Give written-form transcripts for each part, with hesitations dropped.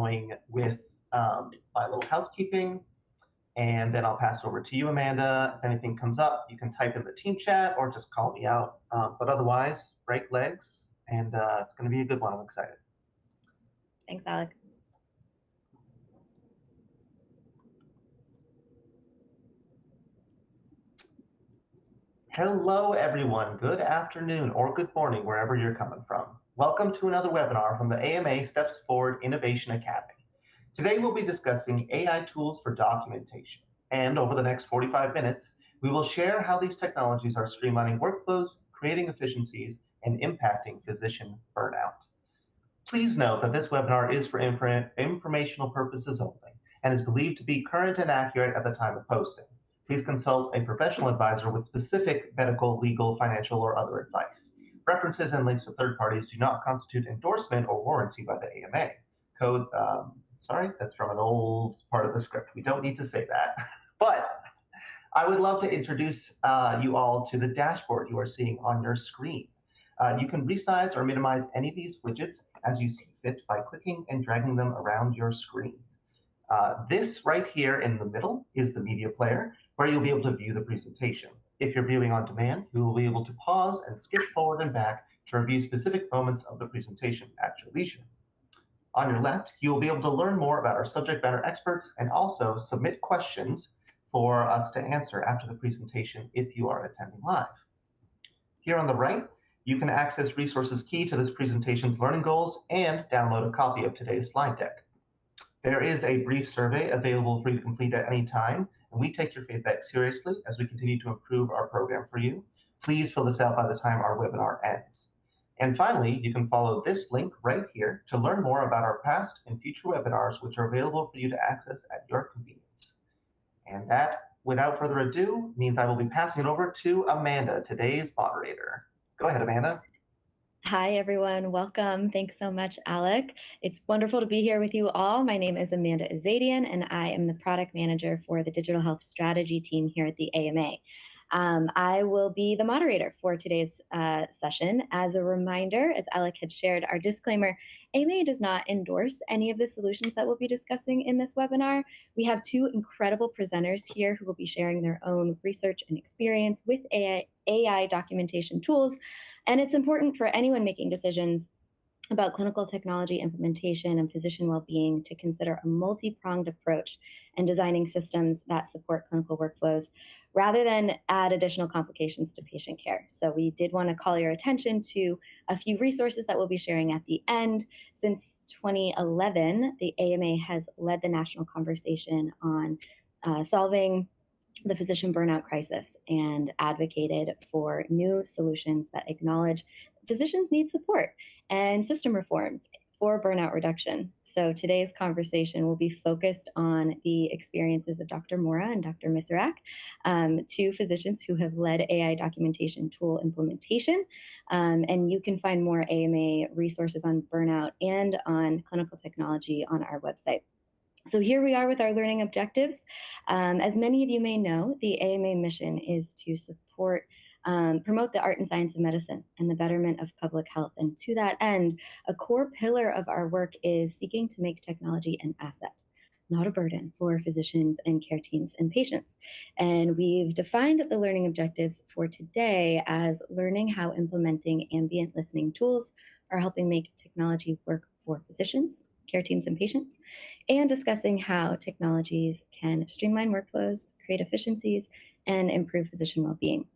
going with my little housekeeping, and then I'll pass it over to you, Amanda. If anything comes up, you can type in the team chat or just call me out. But otherwise, break legs, and it's going to be a good one. I'm excited. Thanks, Alec. Hello, everyone. Good afternoon or good morning, wherever you're coming from. Welcome to another webinar from the AMA Steps Forward Innovation Academy. Today, we'll be discussing AI tools for documentation. And over the next 45 minutes, we will share how these technologies are streamlining workflows, creating efficiencies, and impacting physician burnout. Please note that this webinar is for informational purposes only and is believed to be current and accurate at the time of posting. Please consult a professional advisor with specific medical, legal, financial, or other advice. References and links to third parties do not constitute endorsement or warranty by the AMA. Sorry, that's from an old part of the script. We don't need to say that. But I would love to introduce you all to the dashboard you are seeing on your screen. You can resize or minimize any of these widgets as you see fit by clicking and dragging them around your screen. This right here in the middle is the media player, where you'll be able to view the presentation. If you're viewing on demand, you will be able to pause and skip forward and back to review specific moments of the presentation at your leisure. On your left, you will be able to learn more about our subject matter experts and also submit questions for us to answer after the presentation if you are attending live. Here on the right, you can access resources key to this presentation's learning goals and download a copy of today's slide deck. There is a brief survey available for you to complete at any time, and we take your feedback seriously as we continue to improve our program for you. Please fill this out by the time our webinar ends. And finally, you can follow this link right here to learn more about our past and future webinars, which are available for you to access at your convenience. And that, without further ado, means I will be passing it over to Amanda, today's moderator. Go ahead, Amanda. Hi, everyone. Welcome. Thanks so much, Alec. It's wonderful to be here with you all. My name is Amanda Azadian, and I am the product manager for the digital health strategy team here at the AMA. I will be the moderator for today's session. As a reminder, as Alec had shared, our disclaimer, AMA does not endorse any of the solutions that we'll be discussing in this webinar. We have two incredible presenters here who will be sharing their own research and experience with AI documentation tools. And it's important for anyone making decisions about clinical technology implementation and physician well-being to consider a multi-pronged approach in designing systems that support clinical workflows rather than add additional complications to patient care. So we did want to call your attention to a few resources that we'll be sharing at the end. Since 2011, the AMA has led the national conversation on solving the physician burnout crisis and advocated for new solutions that acknowledge physicians need support and system reforms for burnout reduction. So today's conversation will be focused on the experiences of Dr. Mora and Dr. Misrak, two physicians who have led AI documentation tool implementation. And you can find more AMA resources on burnout and on clinical technology on our website. So here we are with our learning objectives. As many of you may know, the AMA mission is to promote the art and science of medicine and the betterment of public health. And to that end, a core pillar of our work is seeking to make technology an asset, not a burden for physicians and care teams and patients. And we've defined the learning objectives for today as learning how implementing ambient listening tools are helping make technology work for physicians, care teams, and patients, and discussing how technologies can streamline workflows, create efficiencies, and improve physician well-being.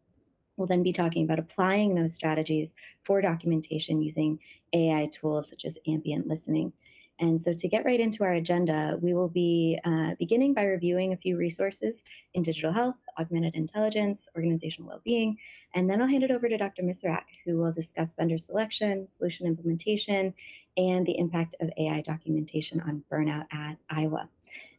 We'll then be talking about applying those strategies for documentation using AI tools such as ambient listening. And so to get right into our agenda, we will be beginning by reviewing a few resources in digital health, augmented intelligence, organizational well-being, and then I'll hand it over to Dr. Misrak, who will discuss vendor selection, solution implementation, and the impact of AI documentation on burnout at Iowa.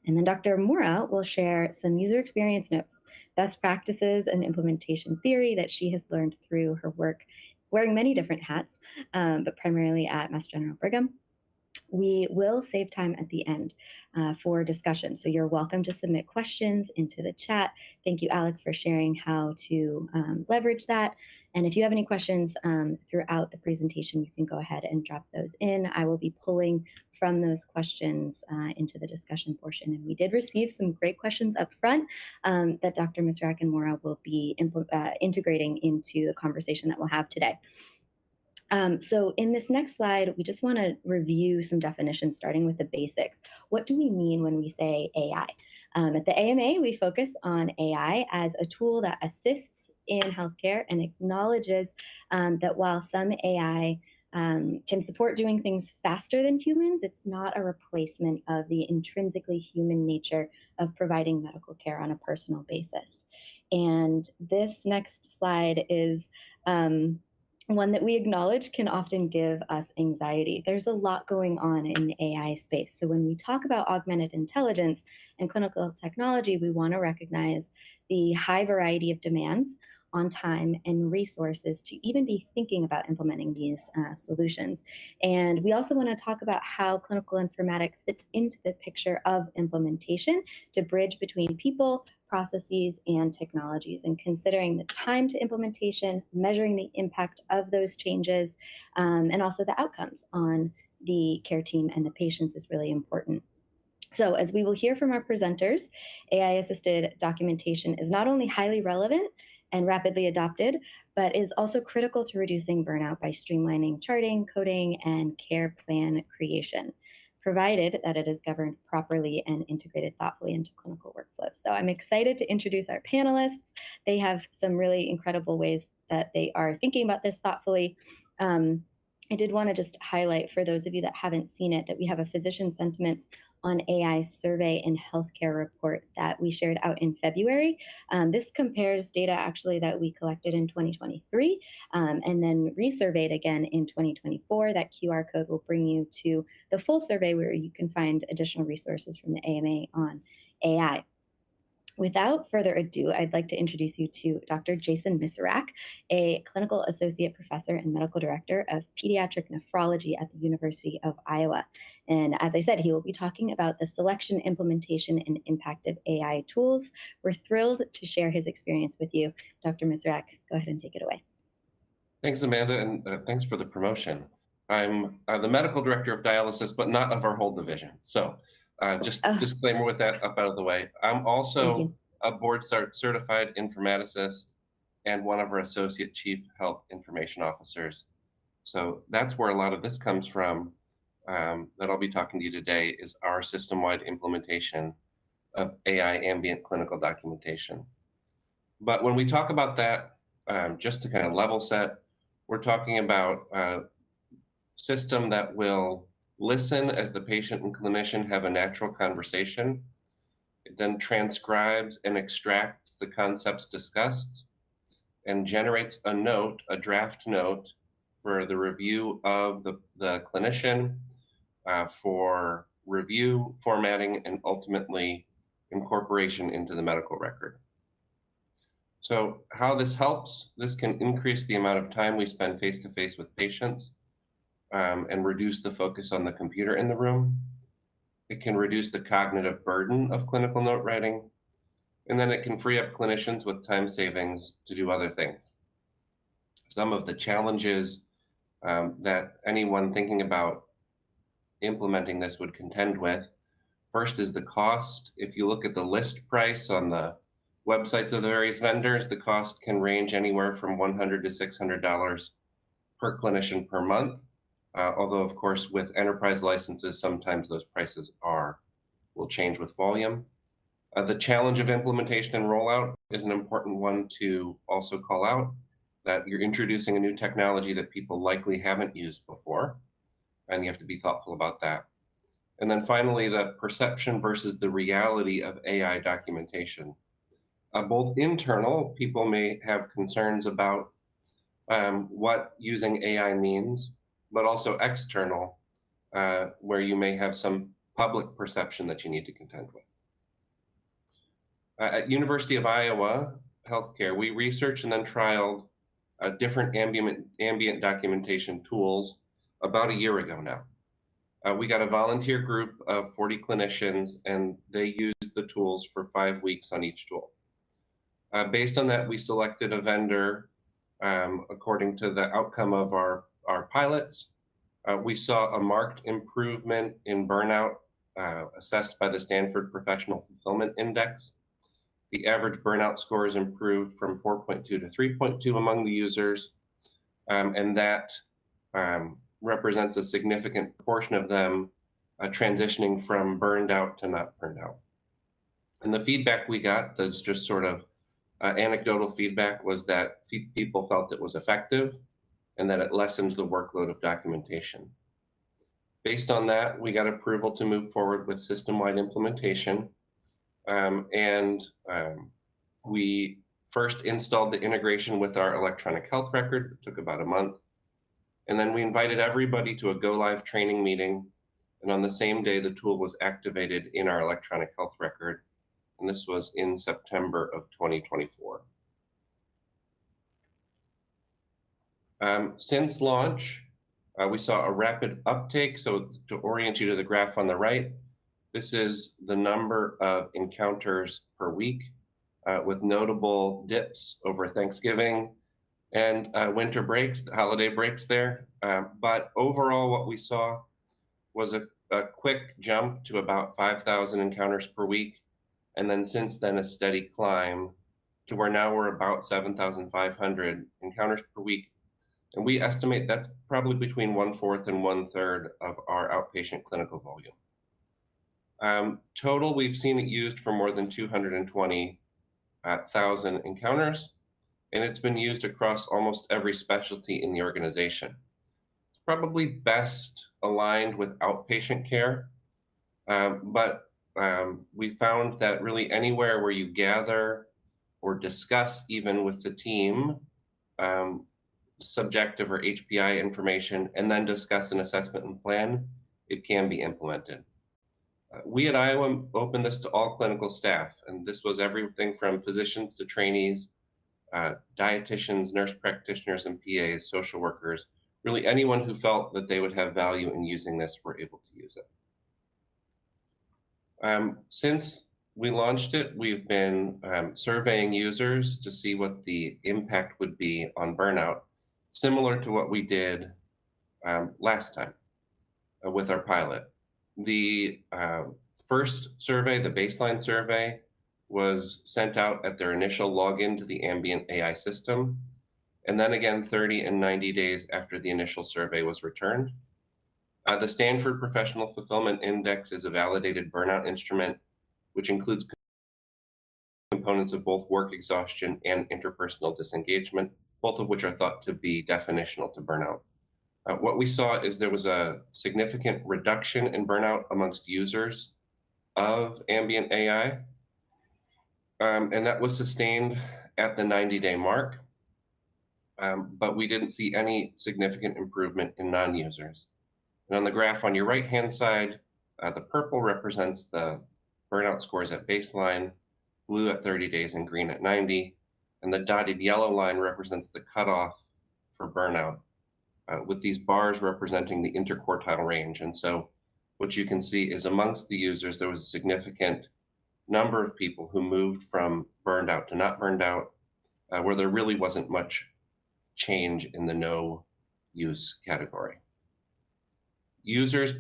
And then Dr. Mora will share some user experience notes, best practices, and implementation theory that she has learned through her work wearing many different hats, but primarily at Mass General Brigham. We will save time at the end for discussion. So you're welcome to submit questions into the chat. Thank you, Alec, for sharing how to leverage that. And if you have any questions throughout the presentation, you can go ahead and drop those in. I will be pulling from those questions into the discussion portion. And we did receive some great questions up front that Dr. Misrak and Maura will be integrating into the conversation that we'll have today. So in this next slide, we just want to review some definitions, starting with the basics. What do we mean when we say AI? At the AMA, we focus on AI as a tool that assists in healthcare and acknowledges that while some AI can support doing things faster than humans, it's not a replacement of the intrinsically human nature of providing medical care on a personal basis. And this next slide is one that we acknowledge can often give us anxiety. There's a lot going on in the AI space. So when we talk about augmented intelligence and clinical technology, we want to recognize the high variety of demands on time and resources to even be thinking about implementing these solutions. And we also want to talk about how clinical informatics fits into the picture of implementation to bridge between people, processes, and technologies, and considering the time to implementation, measuring the impact of those changes, and also the outcomes on the care team and the patients is really important. So as we will hear from our presenters, AI-assisted documentation is not only highly relevant and rapidly adopted, but is also critical to reducing burnout by streamlining charting, coding, and care plan creation, provided that it is governed properly and integrated thoughtfully into clinical workflows. So I'm excited to introduce our panelists. They have some really incredible ways that they are thinking about this thoughtfully. I did want to just highlight for those of you that haven't seen it that we have a physician sentiments on AI survey and healthcare report that we shared out in February. This compares data actually that we collected in 2023 and then resurveyed again in 2024. That QR code will bring you to the full survey where you can find additional resources from the AMA on AI. Without further ado, I'd like to introduce you to Dr. Jason Misrak, a clinical associate professor and medical director of pediatric nephrology at the University of Iowa. And as I said, he will be talking about the selection, implementation, and impact of AI tools. We're thrilled to share his experience with you. Dr. Misrak, go ahead and take it away. Thanks, Amanda, and thanks for the promotion. I'm the medical director of dialysis, but not of our whole division. So just disclaimer with that up out of the way. I'm also a board certified informaticist and one of our associate chief health information officers. So that's where a lot of this comes from that I'll be talking to you today is our system-wide implementation of AI ambient clinical documentation. But when we talk about that, just to kind of level set, we're talking about a system that will listen as the patient and clinician have a natural conversation. It then transcribes and extracts the concepts discussed and generates a note, a draft note, for the review of the clinician, for review, formatting, and ultimately incorporation into the medical record. So how this helps, this can increase the amount of time we spend face-to-face with patients and reduce the focus on the computer in the room. It can reduce the cognitive burden of clinical note writing, and then it can free up clinicians with time savings to do other things. Some of the challenges that anyone thinking about implementing this would contend with, first is the cost. If you look at the list price on the websites of the various vendors, the cost can range anywhere from $100 to $600 per clinician per month. Although, of course, with enterprise licenses, sometimes those prices will change with volume. The challenge of implementation and rollout is an important one to also call out, that you're introducing a new technology that people likely haven't used before, and you have to be thoughtful about that. And then finally, the perception versus the reality of AI documentation. Both internal, people may have concerns about what using AI means, but also external, where you may have some public perception that you need to contend with. At University of Iowa Healthcare, we researched and then trialed different ambient documentation tools about a year ago now. We got a volunteer group of 40 clinicians, and they used the tools for 5 weeks on each tool. Based on that, we selected a vendor according to the outcome of our pilots. We saw a marked improvement in burnout assessed by the Stanford Professional Fulfillment Index. The average burnout scores improved from 4.2 to 3.2 among the users, and that represents a significant portion of them transitioning from burned out to not burned out. And the feedback we got, that's just sort of anecdotal feedback, was that people felt it was effective and that it lessened the workload of documentation. Based on that, we got approval to move forward with system-wide implementation. We first installed the integration with our electronic health record. It took about a month. And then we invited everybody to a go-live training meeting. And on the same day, the tool was activated in our electronic health record. And this was in September of 2024. Since launch, we saw a rapid uptake. So to orient you to the graph on the right, this is the number of encounters per week, with notable dips over Thanksgiving and winter breaks, the holiday breaks there. But overall, what we saw was a quick jump to about 5,000 encounters per week. And then since then, a steady climb to where now we're about 7,500 encounters per week. And we estimate that's probably between 1/4 and 1/3 of our outpatient clinical volume. Total, we've seen it used for more than 220,000 encounters, and it's been used across almost every specialty in the organization. It's probably best aligned with outpatient care, but we found that really anywhere where you gather or discuss even with the team subjective or HPI information and then discuss an assessment and plan, it can be implemented. We at Iowa opened this to all clinical staff, and this was everything from physicians to trainees, dietitians, nurse practitioners, and PAs, social workers. Really anyone who felt that they would have value in using this were able to use it. Since we launched it, we've been surveying users to see what the impact would be on burnout, similar to what we did last time with our pilot. The first survey, the baseline survey, was sent out at their initial login to the Ambient AI system, and then again 30 and 90 days after the initial survey was returned. The Stanford Professional Fulfillment Index is a validated burnout instrument, which includes components of both work exhaustion and interpersonal disengagement, both of which are thought to be definitional to burnout. What we saw is there was a significant reduction in burnout amongst users of Ambient AI, and that was sustained at the 90-day mark, but we didn't see any significant improvement in non-users. And on the graph on your right-hand side, the purple represents the burnout scores at baseline, blue at 30 days, and green at 90. And the dotted yellow line represents the cutoff for burnout, with these bars representing the interquartile range. And so what you can see is amongst the users, there was a significant number of people who moved from burned out to not burned out, where there really wasn't much change in the no use category. Users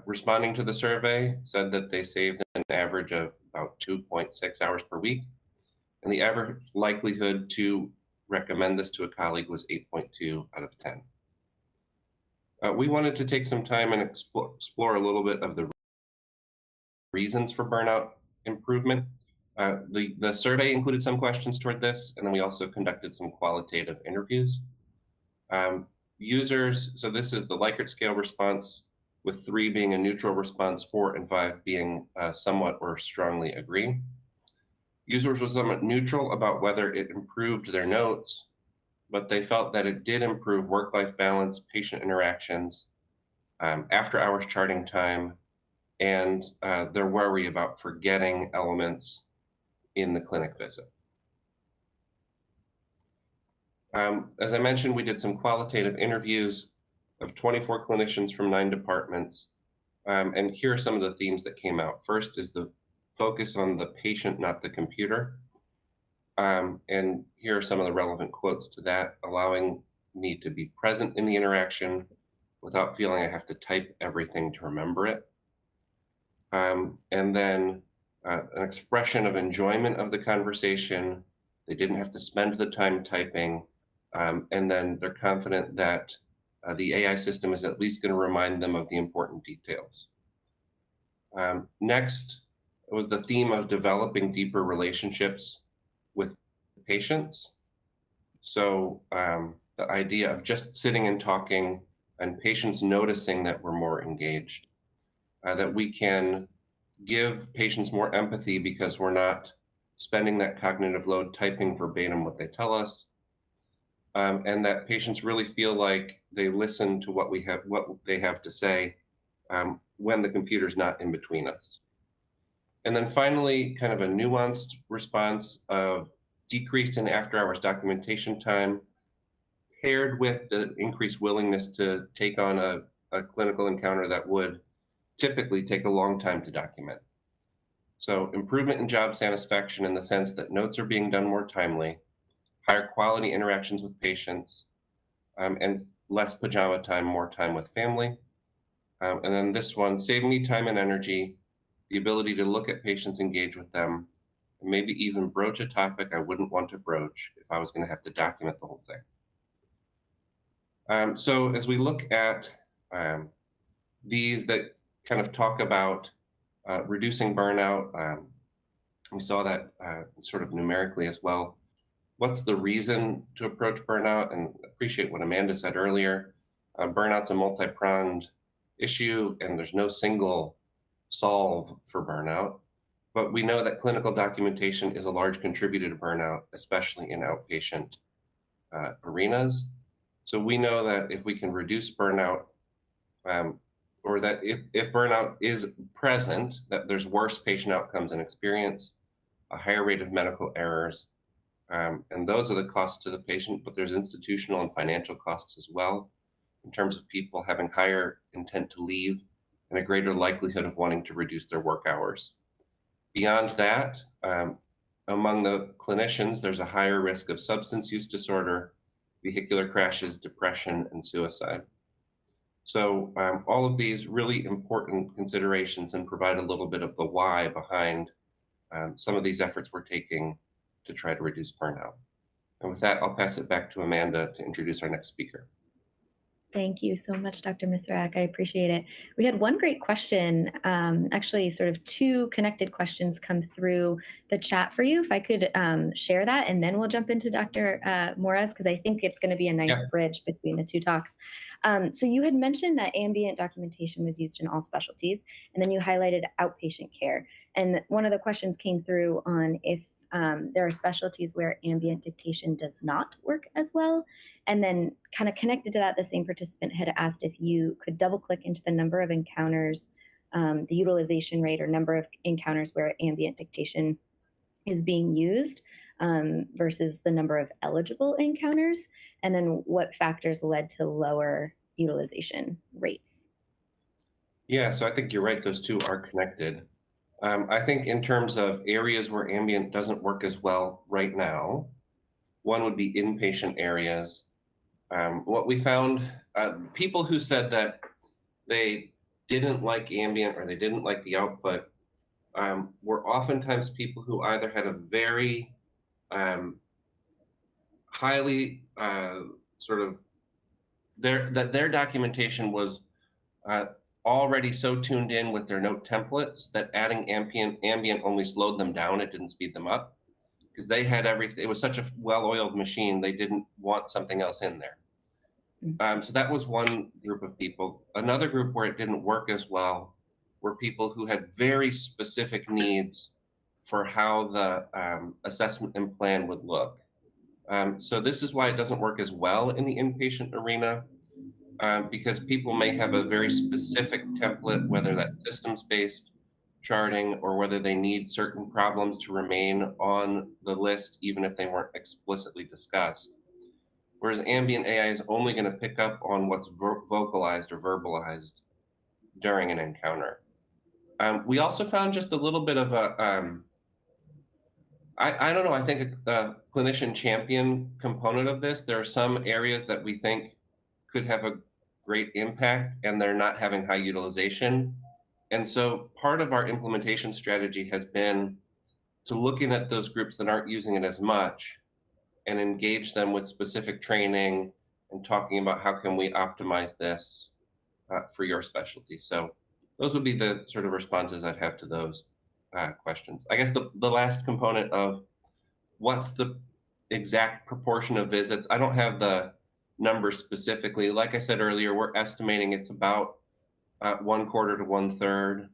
responding to the survey said that they saved an average of about 2.6 hours per week, and the average likelihood to recommend this to a colleague was 8.2 out of 10. We wanted to take some time and explore a little bit of the reasons for burnout improvement. The survey included some questions toward this, and then we also conducted some qualitative interviews. Users, so this is the Likert scale response, with 3 being a neutral response, 4 and 5 being somewhat or strongly agree. Users were somewhat neutral about whether it improved their notes, but they felt that it did improve work-life balance, patient interactions, after-hours charting time, and their worry about forgetting elements in the clinic visit. As I mentioned, we did some qualitative interviews of 24 clinicians from 9 departments, And here are some of the themes that came out. First is the focus on the patient, not the computer. And here are some of the relevant quotes to that, allowing me to be present in the interaction without feeling I have to type everything to remember it. And then an expression of enjoyment of the conversation. They didn't have to spend the time typing. And then they're confident that the AI system is at least going to remind them of the important details. Next was the theme of developing deeper relationships with patients. So the idea of just sitting and talking and patients noticing that we're more engaged, that we can give patients more empathy because we're not spending that cognitive load typing verbatim what they tell us, and that patients really feel like they listen to what they have to say when the computer's not in between us. And then finally, kind of a nuanced response of decreased in after-hours documentation time, paired with the increased willingness to take on a clinical encounter that would typically take a long time to document. So improvement in job satisfaction in the sense that notes are being done more timely, higher quality interactions with patients, and less pajama time, more time with family. And then this one, save me time and energy, the ability to look at patients, engage with them, and maybe even broach a topic I wouldn't want to broach if I was going to have to document the whole thing. So as we look at these that kind of talk about reducing burnout, we saw that sort of numerically as well. What's the reason to approach burnout? And appreciate what Amanda said earlier. Burnout's a multi-pronged issue, and there's no single solve for burnout. But we know that clinical documentation is a large contributor to burnout, especially in outpatient arenas. So we know that if we can reduce burnout, or that if burnout is present, that there's worse patient outcomes and experience, a higher rate of medical errors, and those are the costs to the patient, but there's institutional and financial costs as well, in terms of people having higher intent to leave and a greater likelihood of wanting to reduce their work hours. Beyond that, among the clinicians, there's a higher risk of substance use disorder, vehicular crashes, depression, and suicide. So all of these really important considerations and provide a little bit of the why behind some of these efforts we're taking to try to reduce burnout. And with that, I'll pass it back to Amanda to introduce our next speaker. Thank you so much, Dr. Misrak. I appreciate it. We had one great question, actually sort of two connected questions come through the chat for you. If I could share that, and then we'll jump into Dr. Moraz, because I think it's going to be a nice bridge between the two talks. So you had mentioned that ambient documentation was used in all specialties, and then you highlighted outpatient care. And one of the questions came through on if there are specialties where ambient dictation does not work as well. And then kind of connected to that, the same participant had asked if you could double click into the number of encounters, the utilization rate or number of encounters where ambient dictation is being used versus the number of eligible encounters, and then what factors led to lower utilization rates. Yeah, so I think you're right. Those two are connected. I think in terms of areas where ambient doesn't work as well right now, one would be inpatient areas. What we found, people who said that they didn't like ambient or they didn't like the output were oftentimes people who either had a very highly sort of, their documentation was already so tuned in with their note templates that adding ambient only slowed them down. It didn't speed them up because they had everything. It was such a well-oiled machine. They didn't want something else in there. So that was one group of people. Another group where it didn't work as well were people who had very specific needs for how the assessment and plan would look. So this is why it doesn't work as well in the inpatient arena. Because people may have a very specific template, whether that's systems-based charting or whether they need certain problems to remain on the list, even if they weren't explicitly discussed. Whereas ambient AI is only going to pick up on what's vocalized or verbalized. during an encounter. We also found just a little bit of a, I don't know, I think a clinician champion component of this. There are some areas that we think could have a great impact and they're not having high utilization. And so part of our implementation strategy has been to looking at those groups that aren't using it as much and engage them with specific training and talking about how can we optimize this for your specialty. So those would be the sort of responses I'd have to those questions. I guess the last component of what's the exact proportion of visits, I don't have the number specifically. Like I said earlier, we're estimating it's about 1/4 to 1/3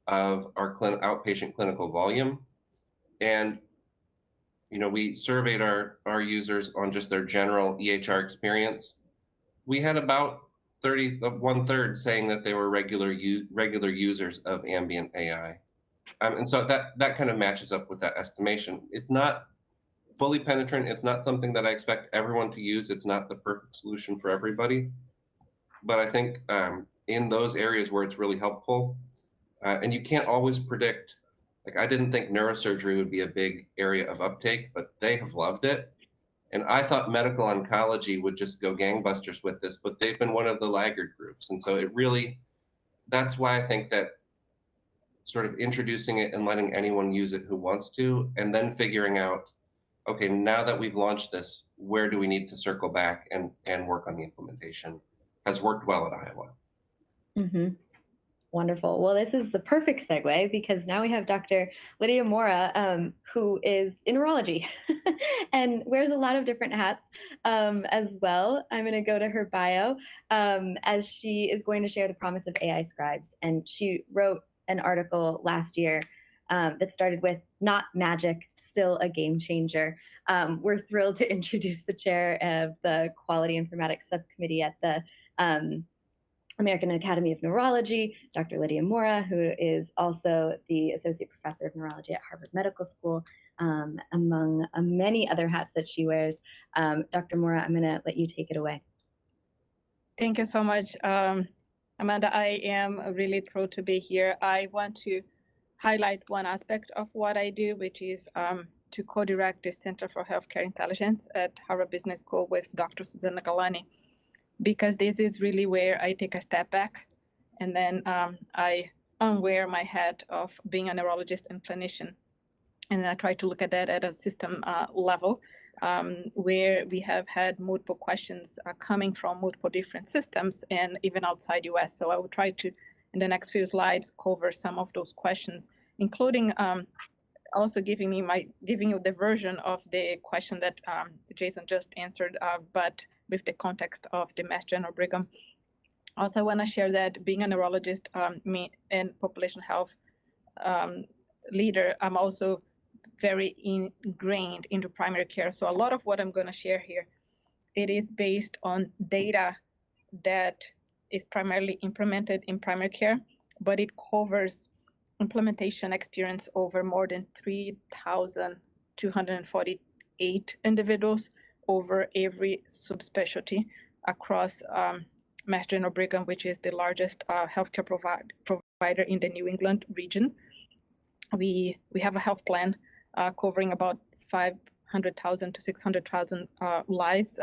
of our outpatient clinical volume. And we surveyed our users on just their general EHR experience. We had about 1/3 saying that they were regular users of ambient AI. And so that kind of matches up with that estimation. It's not fully penetrant. It's not something that I expect everyone to use. It's not the perfect solution for everybody. But I think in those areas where it's really helpful, and you can't always predict, like I didn't think neurosurgery would be a big area of uptake, but they have loved it. And I thought medical oncology would just go gangbusters with this, but they've been one of the laggard groups. And so that's why I think that sort of introducing it and letting anyone use it who wants to, and then figuring out, okay, now that we've launched this, where do we need to circle back and work on the implementation, has worked well at Iowa. Mm-hmm. Wonderful. Well, this is the perfect segue because now we have Dr. Lydia Mora, who is in neurology and wears a lot of different hats as well. I'm going to go to her bio as she is going to share the promise of AI scribes. And she wrote an article last year that started with "Not magic, still a game changer." We're thrilled to introduce the chair of the Quality Informatics Subcommittee at the American Academy of Neurology, Dr. Lydia Mora, who is also the Associate Professor of Neurology at Harvard Medical School, among many other hats that she wears. Dr. Mora, I'm going to let you take it away. Thank you so much, Amanda. I am really thrilled to be here. I want to highlight one aspect of what I do, which is to co-direct the Center for Healthcare Intelligence at Harvard Business School with Dr. Susanna Galani, because this is really where I take a step back and then I unwear my hat of being a neurologist and clinician. And I try to look at that at a system level where we have had multiple questions coming from multiple different systems and even outside US. So I will try to, in the next few slides, cover some of those questions, including also giving you the version of the question that Jason just answered, but with the context of the Mass General Brigham. Also, I want to share that being a neurologist and population health leader, I'm also very ingrained into primary care. So a lot of what I'm going to share here, it is based on data that is primarily implemented in primary care, but it covers implementation experience over more than 3,248 individuals over every subspecialty across Mass General Brigham, which is the largest healthcare provider in the New England region. We have a health plan covering about 500,000 to 600,000 lives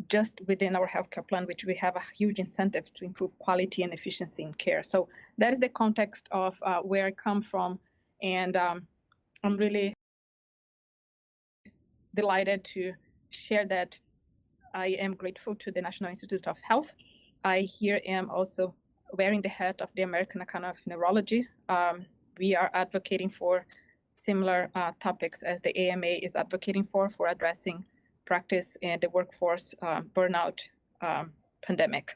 just within our healthcare plan, which we have a huge incentive to improve quality and efficiency in care. So that is the context of where I come from. And I'm really delighted to share that I am grateful to the National Institutes of Health. I here am also wearing the hat of the American Academy of Neurology. We are advocating for similar topics as the AMA is advocating for addressing practice and the workforce burnout pandemic.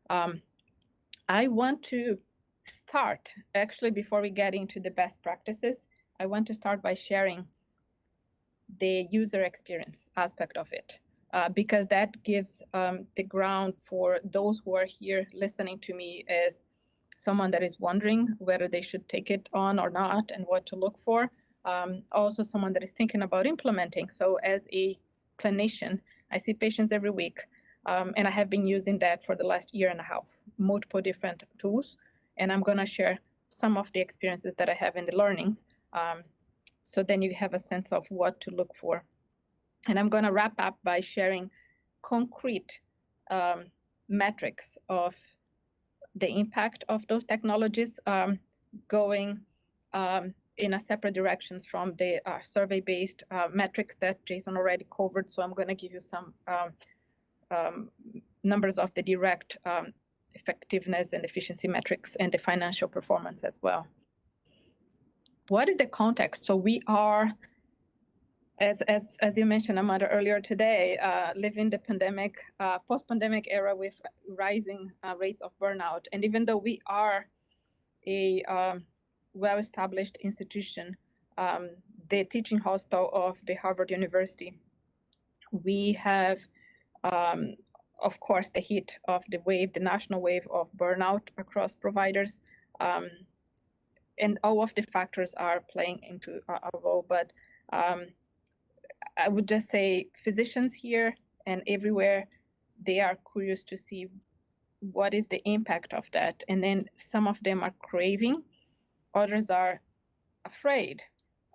I want to start, actually, before we get into the best practices, I want to start by sharing the user experience aspect of it, because that gives the ground for those who are here listening to me as someone that is wondering whether they should take it on or not and what to look for. Also someone that is thinking about implementing. So as a clinician, I see patients every week. And I have been using that for the last year and a half, multiple different tools. And I'm going to share some of the experiences that I have in the learnings. So then you have a sense of what to look for. And I'm going to wrap up by sharing concrete metrics of the impact of those technologies going in a separate directions from the survey-based metrics that Jason already covered. So I'm going to give you some numbers of the direct effectiveness and efficiency metrics and the financial performance as well. What is the context? So we are, as you mentioned, Amanda, earlier today, living the pandemic, post-pandemic era with rising rates of burnout. And even though we are a well-established institution, the teaching hospital of the Harvard University, we have, of course, the hit of the wave, the national wave of burnout across providers. And all of the factors are playing into a role. But I would just say physicians here and everywhere, they are curious to see what is the impact of that. And then some of them are craving, others are afraid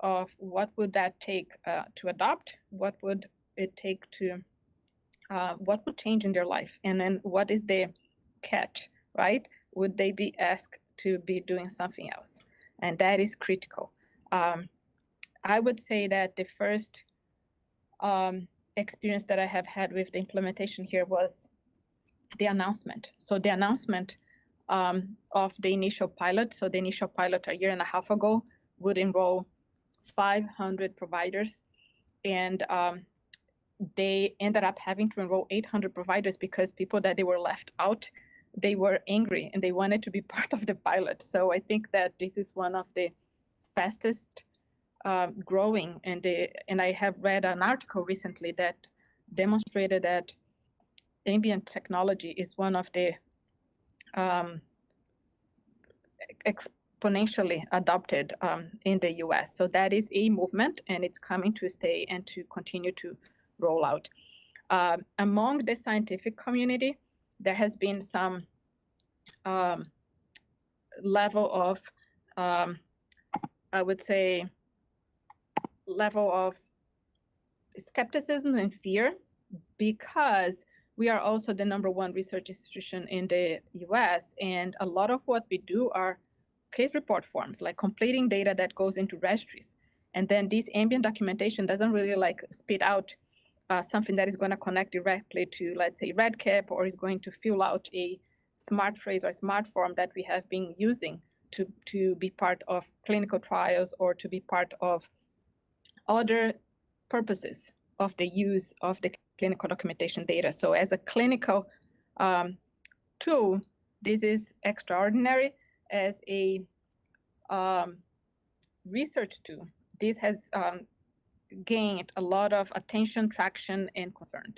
of what would that take to adopt, what would it take to, what would change in their life, and then what is the catch, right? Would they be asked to be doing something else? And that is critical. I would say that the first experience that I have had with the implementation here was the announcement. So the announcement of the initial pilot, so the initial pilot a year and a half ago would enroll 500 providers, and they ended up having to enroll 800 providers because people that they were left out, they were angry and they wanted to be part of the pilot. So I think that this is one of the fastest growing, and I have read an article recently that demonstrated that ambient technology is one of the exponentially adopted in the US. So that is a movement, and it's coming to stay and to continue to roll out. Among the scientific community, there has been some level of, I would say, level of skepticism and fear, because we are also the #1 research institution in the US, and a lot of what we do are case report forms, like completing data that goes into registries. And then this ambient documentation doesn't really like spit out something that is going to connect directly to, let's say, REDCap, or is going to fill out a smart phrase or smart form that we have been using to be part of clinical trials or to be part of other purposes of the use of the clinical documentation data. So as a clinical tool, this is extraordinary. As a research tool, this has gained a lot of attention, traction, and concern.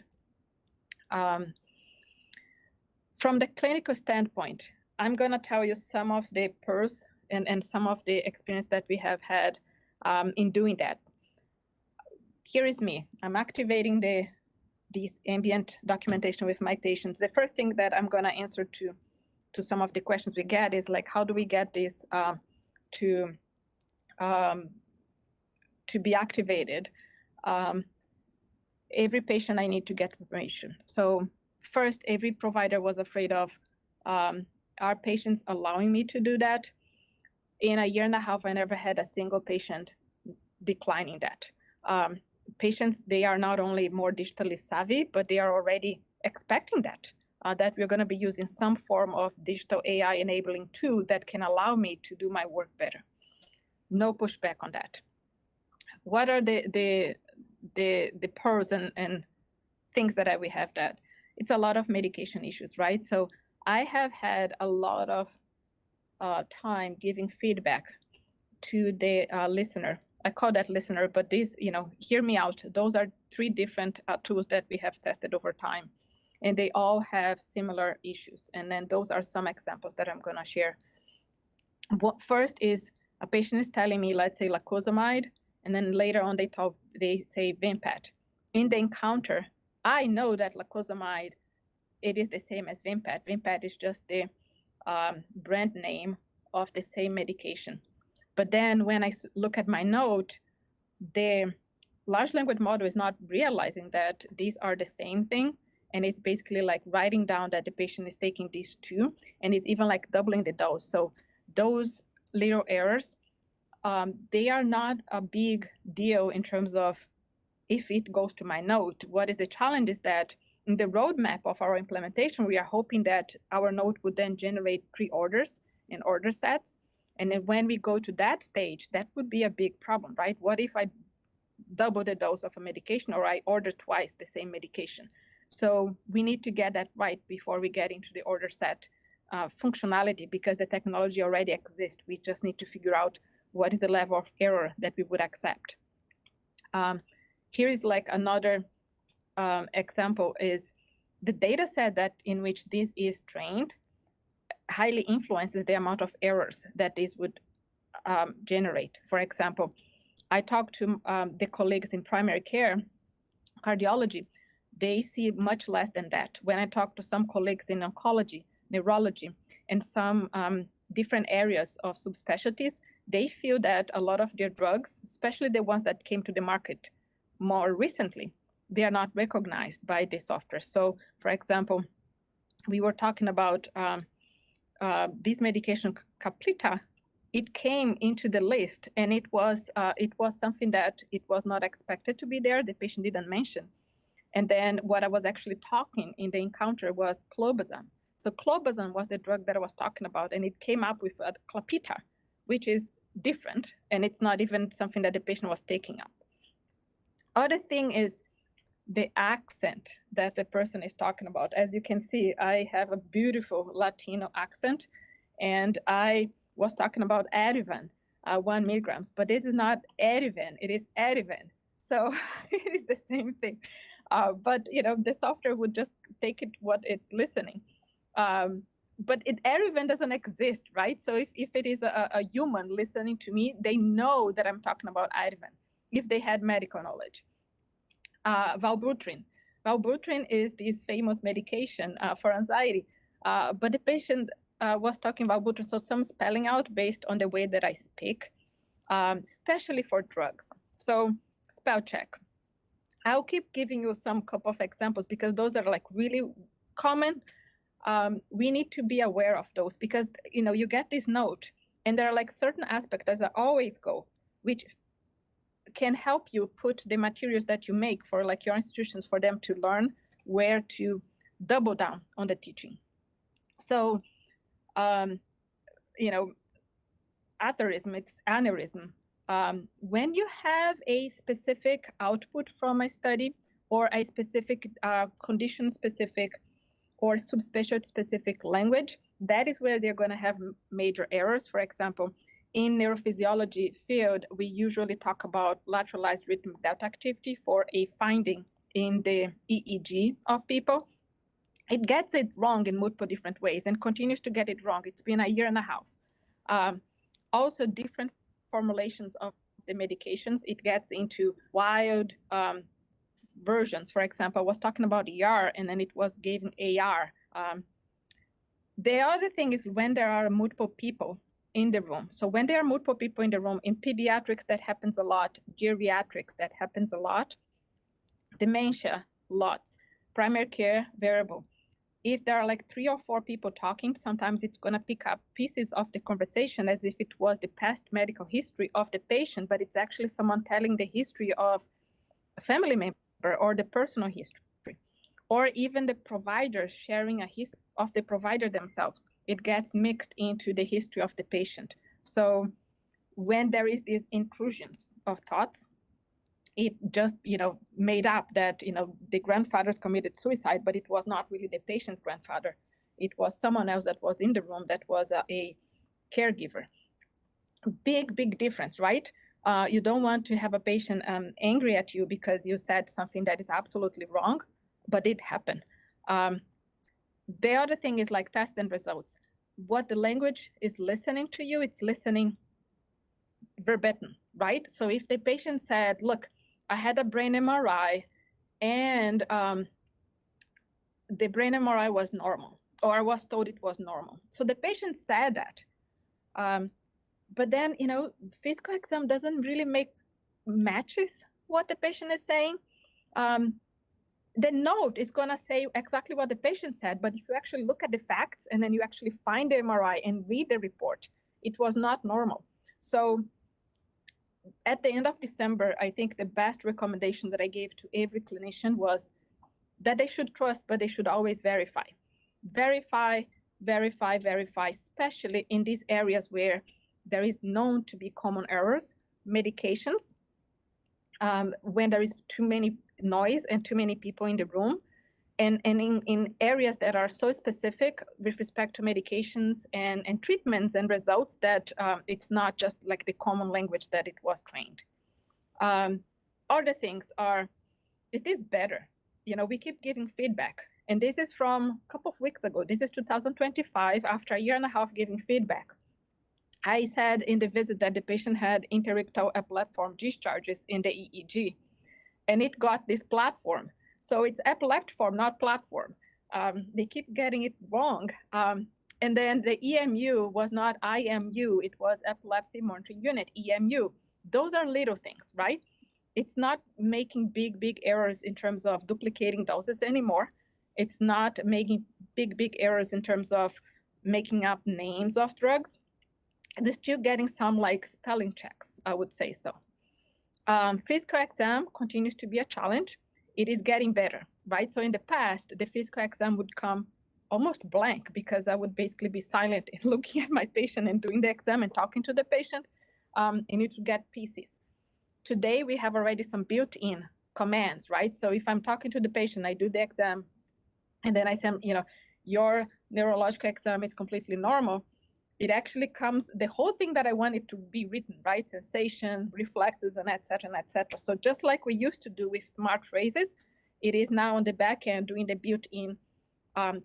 From the clinical standpoint, I'm going to tell you some of the pearls and some of the experience that we have had in doing that. Here is me. I'm activating this ambient documentation with my patients. The first thing that I'm going to answer to some of the questions we get is like, how do we get this to be activated? Every patient, I need to get permission. So first, every provider was afraid of our patients allowing me to do that. In a year and a half, I never had a single patient declining that. Patients, they are not only more digitally savvy, but they are already expecting that we're going to be using some form of digital AI enabling tool that can allow me to do my work better. No pushback on that. What are the pros and things that we have that? It's a lot of medication issues, right? So I have had a lot of time giving feedback to the listener. I call that listener, but these, hear me out. Those are 3 different tools that we have tested over time, and they all have similar issues. And then those are some examples that I'm going to share. What first is a patient is telling me, let's say lacosamide, and then later on they say Vimpat. In the encounter, I know that lacosamide it is the same as Vimpat. Vimpat is just the brand name of the same medication. But then when I look at my note, the large language model is not realizing that these are the same thing. And it's basically like writing down that the patient is taking these two, and it's even like doubling the dose. So those little errors, they are not a big deal in terms of if it goes to my note. What is the challenge is that in the roadmap of our implementation, we are hoping that our note would then generate pre-orders and order sets. And then when we go to that stage, that would be a big problem, right? What if I double the dose of a medication, or I order twice the same medication? So we need to get that right before we get into the order set functionality, because the technology already exists. We just need to figure out what is the level of error that we would accept. Here is like another example is the data set that in which this is trained highly influences the amount of errors that this would generate. For example, I talked to the colleagues in primary care, cardiology, they see much less than that. When I talk to some colleagues in oncology, neurology, and some different areas of subspecialties, they feel that a lot of their drugs, especially the ones that came to the market more recently, they are not recognized by the software. So, for example, we were talking about this medication, Caplyta. It came into the list, and it was something that it was not expected to be there. The patient didn't mention. And then what I was actually talking in the encounter was clobazam. So clobazam was the drug that I was talking about, and it came up with Caplyta, which is different, and it's not even something that the patient was taking up. Other thing is the accent that the person is talking about. As you can see, I have a beautiful Latino accent, and I was talking about Ativan, 1 milligrams, but this is not Ativan, it is Ativan. So it is the same thing. But the software would just take it what it's listening. But Ativan doesn't exist, right? So if it is a human listening to me, they know that I'm talking about Ativan, if they had medical knowledge. Valbutrin. Valbutrin is this famous medication for anxiety, but the patient was talking about Valbutrin, so some spelling out based on the way that I speak, especially for drugs. So spell check. I'll keep giving you some couple of examples because those are like really common. We need to be aware of those because you get this note, and there are like certain aspects as I always go, which can help you put the materials that you make for like your institutions for them to learn where to double down on the teaching. So, atherism, it's aneurysm. When you have a specific output from a study or a specific condition-specific or subspecialty-specific language, that is where they're going to have major errors. For example, in neurophysiology field, we usually talk about lateralized rhythmic delta activity for a finding in the EEG of people. It gets it wrong in multiple different ways and continues to get it wrong. It's been a year and a half. Also, different formulations of the medications, it gets into wild versions. For example, I was talking about ER, and then it was given AR. The other thing is when there are multiple people in the room. So when there are multiple people in the room, in pediatrics, that happens a lot. Geriatrics, that happens a lot. Dementia, lots. Primary care, variable. If there are like 3 or 4 people talking, sometimes it's going to pick up pieces of the conversation as if it was the past medical history of the patient, but it's actually someone telling the history of a family member or the personal history, or even the provider sharing a history of the provider themselves. It gets mixed into the history of the patient. So when there is these intrusions of thoughts, it just, made up that, the grandfathers committed suicide, but it was not really the patient's grandfather. It was someone else that was in the room that was a caregiver. Big difference, right? You don't want to have a patient angry at you because you said something that is absolutely wrong, but it happened. The other thing is like tests and results. What the language is listening to you, it's listening verbatim, right? So if the patient said, look, I had a brain MRI and the brain MRI was normal, or I was told it was normal. So the patient said that. But then, physical exam doesn't really matches what the patient is saying. The note is going to say exactly what the patient said, but if you actually look at the facts and then you actually find the MRI and read the report, it was not normal. So at the end of December, I think the best recommendation that I gave to every clinician was that they should trust, but they should always verify. Verify, verify, verify, especially in these areas where there is known to be common errors, medications, when there is too many noise and too many people in the room, and in areas that are so specific with respect to medications and treatments and results that it's not just like the common language that it was trained. Other things are, is this better? We keep giving feedback. And this is from a couple of weeks ago. This is 2025, after a year and a half giving feedback. I said in the visit that the patient had interictal epileptiform discharges in the EEG, and it got this platform. So it's epileptiform, not platform. They keep getting it wrong. And then the EMU was not IMU, it was Epilepsy Monitoring Unit, EMU. Those are little things, right? It's not making big errors in terms of duplicating doses anymore. It's not making big errors in terms of making up names of drugs. They're still getting some like spelling checks, I would say so. Physical exam continues to be a challenge. It is getting better, right? So in the past, the physical exam would come almost blank because I would basically be silent and looking at my patient and doing the exam and talking to the patient, and it would get pieces. Today, we have already some built-in commands, right? So if I'm talking to the patient, I do the exam, and then I say, your neurological exam is completely normal. It actually comes, the whole thing that I wanted to be written, right? Sensation, reflexes, and et cetera, and et cetera. So just like we used to do with smart phrases, it is now on the back end doing the built-in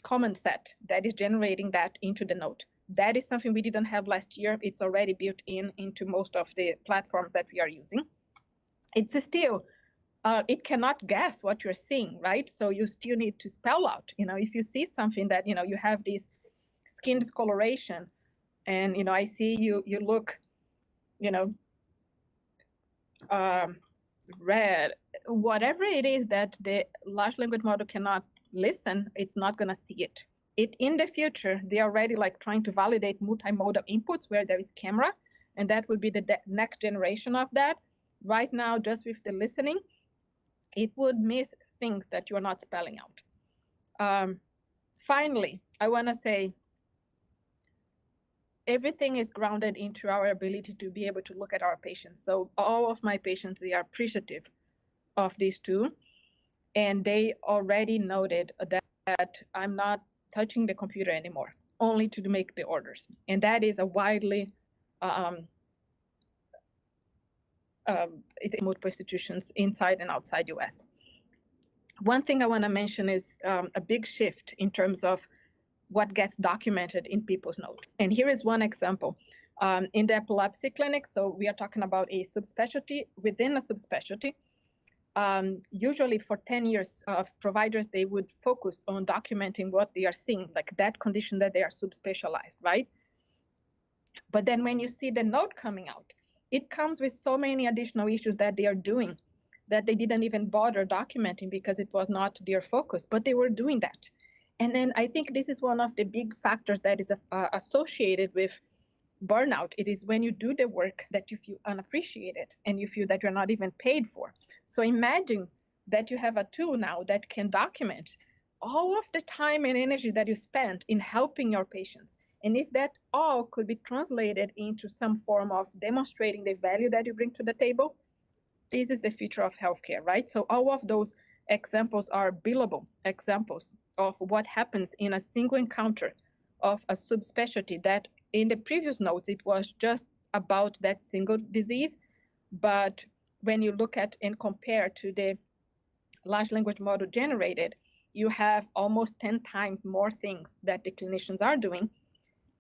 command set that is generating that into the note. That is something we didn't have last year. It's already built into most of the platforms that we are using. It's still, it cannot guess what you're seeing, right? So you still need to spell out, if you see something that, you have this skin discoloration, and, I see you look, red, whatever it is that the large language model cannot listen, it's not going to see it. In the future, they're already like trying to validate multimodal inputs where there is camera, and that will be the next generation of that. Right now, just with the listening, it would miss things that you're not spelling out. Finally, I want to say, everything is grounded into our ability to be able to look at our patients. So all of my patients, they are appreciative of these two. And they already noted that I'm not touching the computer anymore, only to make the orders. And that is a widely, it's multiple institutions inside and outside US. One thing I want to mention is a big shift in terms of what gets documented in people's notes. And here is one example. In the epilepsy clinic, so we are talking about a subspecialty within a subspecialty. Usually for 10 years, providers, they would focus on documenting what they are seeing, like that condition that they are subspecialized, right? But then when you see the note coming out, it comes with so many additional issues that they are doing that they didn't even bother documenting because it was not their focus, but they were doing that. And then I think this is one of the big factors that is associated with burnout. It is when you do the work that you feel unappreciated and you feel that you're not even paid for. So imagine that you have a tool now that can document all of the time and energy that you spent in helping your patients. And if that all could be translated into some form of demonstrating the value that you bring to the table, this is the future of healthcare, right? So all of those examples are billable examples of what happens in a single encounter of a subspecialty that in the previous notes, it was just about that single disease. But when you look at and compare to the large language model generated, you have almost 10 times more things that the clinicians are doing,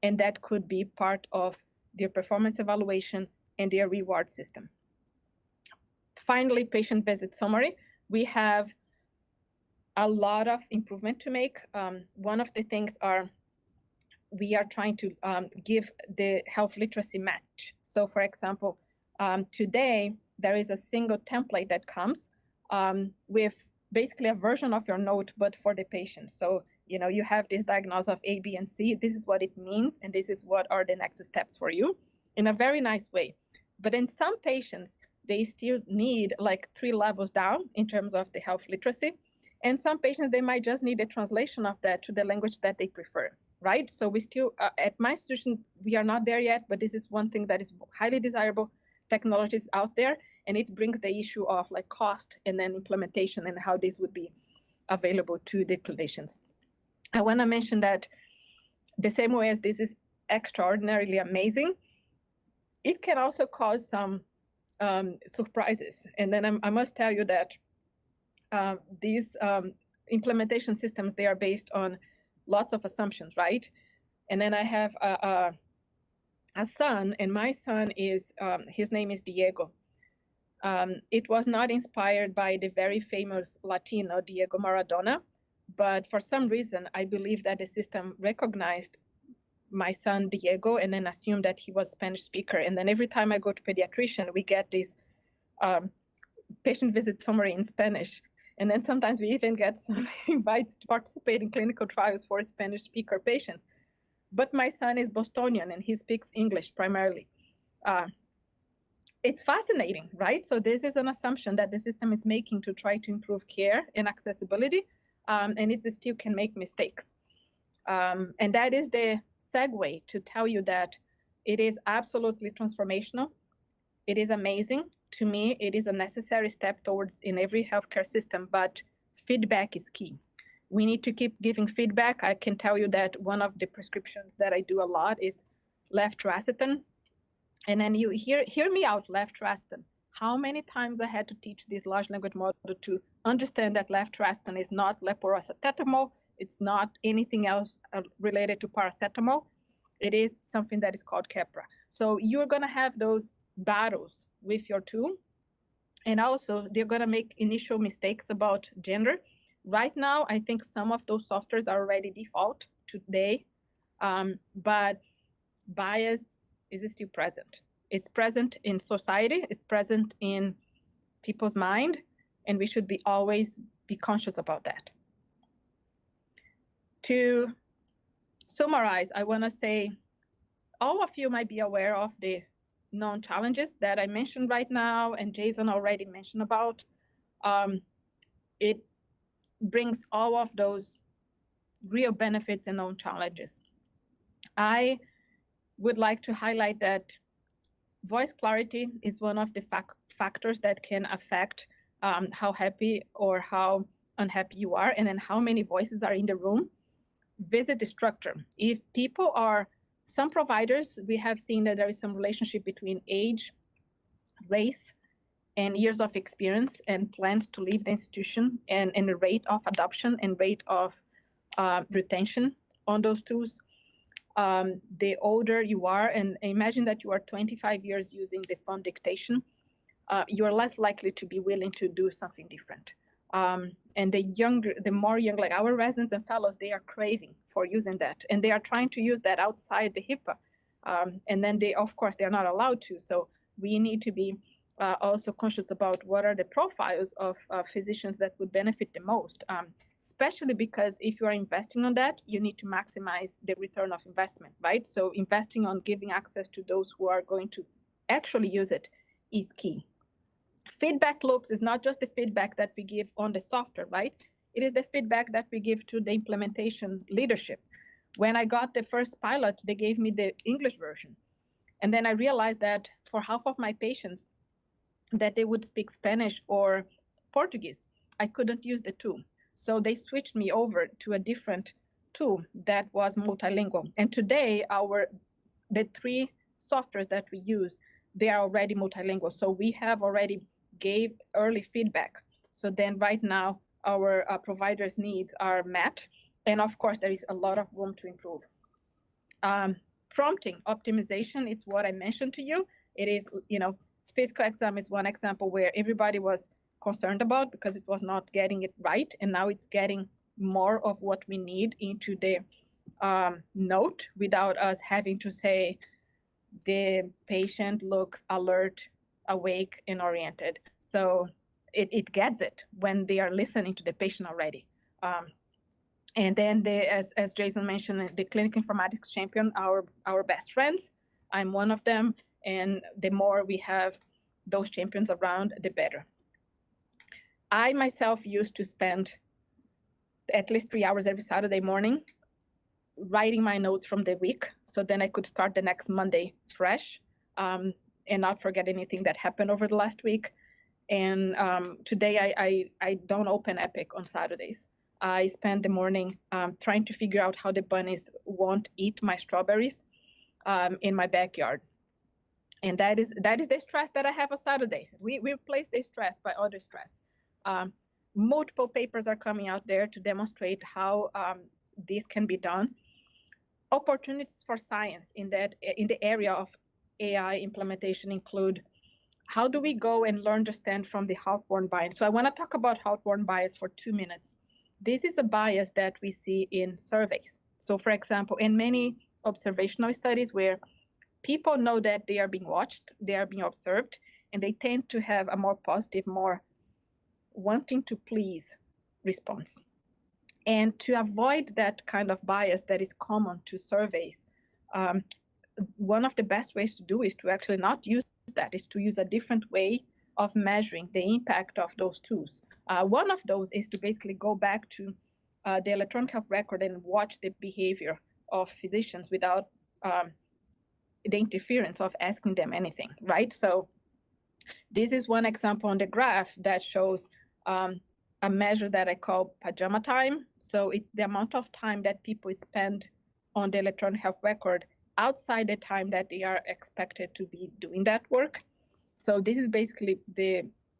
and that could be part of their performance evaluation and their reward system. Finally, patient visit summary. We have a lot of improvement to make. One of the things we are trying to give the health literacy match. So for example, today there is a single template that comes with basically a version of your note, but for the patient. So, you have this diagnosis of A, B, and C. This is what it means, and this is what are the next steps for you in a very nice way. But in some patients, they still need like 3 levels down in terms of the health literacy. And some patients, they might just need a translation of that to the language that they prefer, right? So we still, at my institution, we are not there yet, but this is one thing that is highly desirable. Technology is out there, and it brings the issue of like cost and then implementation and how this would be available to the clinicians. I want to mention that the same way as this is extraordinarily amazing, it can also cause some surprises. And then I must tell you that these implementation systems, they are based on lots of assumptions, right? And then I have a son, and my son is, his name is Diego. It was not inspired by the very famous Latino, Diego Maradona, but for some reason, I believe that the system recognized my son, Diego, and then assumed that he was Spanish speaker. And then every time I go to pediatrician, we get this patient visit summary in Spanish. And then sometimes we even get some invites to participate in clinical trials for Spanish speaker patients. But my son is Bostonian and he speaks English primarily. It's fascinating, right? So this is an assumption that the system is making to try to improve care and accessibility, and it still can make mistakes. And that is the segue to tell you that it is absolutely transformational. It is amazing. To me, it is a necessary step towards in every healthcare system, but feedback is key. We need to keep giving feedback. I can tell you that one of the prescriptions that I do a lot is levetiracetam. And then you hear me out, levetiracetam. How many times I had to teach this large language model to understand that levetiracetam is not levetiracetam, it's not anything else related to paracetamol. It is something that is called Keppra. So you're going to have those battles with your tool. And also, they're going to make initial mistakes about gender. Right now, I think some of those softwares are already default today, but bias is still present. It's present in society, it's present in people's mind, and we should always be conscious about that. To summarize, I want to say all of you might be aware of the known challenges that I mentioned right now, and Jason already mentioned about. It brings all of those real benefits and known challenges. I would like to highlight that voice clarity is one of the factors that can affect how happy or how unhappy you are, and then how many voices are in the room. Visit structure. If people are, some providers, we have seen that there is some relationship between age, race, and years of experience and plans to leave the institution, and the rate of adoption and rate of retention on those tools. The older you are, and imagine that you are 25 years using the phone dictation, you're less likely to be willing to do something different. And the more young, like our residents and fellows, they are craving for using that, and they are trying to use that outside the HIPAA. And then of course, they're not allowed to. So we need to be also conscious about what are the profiles of physicians that would benefit the most, especially because if you are investing on that, you need to maximize the return of investment, right? So investing on giving access to those who are going to actually use it is key. Feedback loops is not just the feedback that we give on the software, right? It is the feedback that we give to the implementation leadership. When I got the first pilot, they gave me the English version. And then I realized that for half of my patients, that they would speak Spanish or Portuguese. I couldn't use the tool. So they switched me over to a different tool that was multilingual. And today, the 3 softwares that we use, they are already multilingual. So we have already gave early feedback. So then right now, our providers' needs are met. And of course, there is a lot of room to improve. Prompting optimization, it's what I mentioned to you. It is, physical exam is one example where everybody was concerned about because it was not getting it right. And now it's getting more of what we need into the note without us having to say the patient looks alert, awake, and oriented. So it gets it when they are listening to the patient already. And then, as Jason mentioned, the clinical informatics champion, our best friends. I'm one of them. And the more we have those champions around, the better. I myself used to spend at least 3 hours every Saturday morning writing my notes from the week. So then I could start the next Monday fresh and not forget anything that happened over the last week. And today I don't open Epic on Saturdays. I spend the morning trying to figure out how the bunnies won't eat my strawberries in my backyard. And that is the stress that I have on Saturday. We replace the stress by other stress. Multiple papers are coming out there to demonstrate how this can be done. Opportunities for science in the area of AI implementation include how do we go and understand from the Hawthorne bias. So I want to talk about Hawthorne bias for 2 minutes. This is a bias that we see in surveys. So for example, in many observational studies where people know that they are being watched, they are being observed, and they tend to have a more positive, more wanting to please response. And to avoid that kind of bias that is common to surveys, one of the best ways to do is to actually not use that, is to use a different way of measuring the impact of those tools. One of those is to basically go back to the electronic health record and watch the behavior of physicians without the interference of asking them anything, right? So this is one example on the graph that shows a measure that I call pajama time. So it's the amount of time that people spend on the electronic health record outside the time that they are expected to be doing that work. So this is basically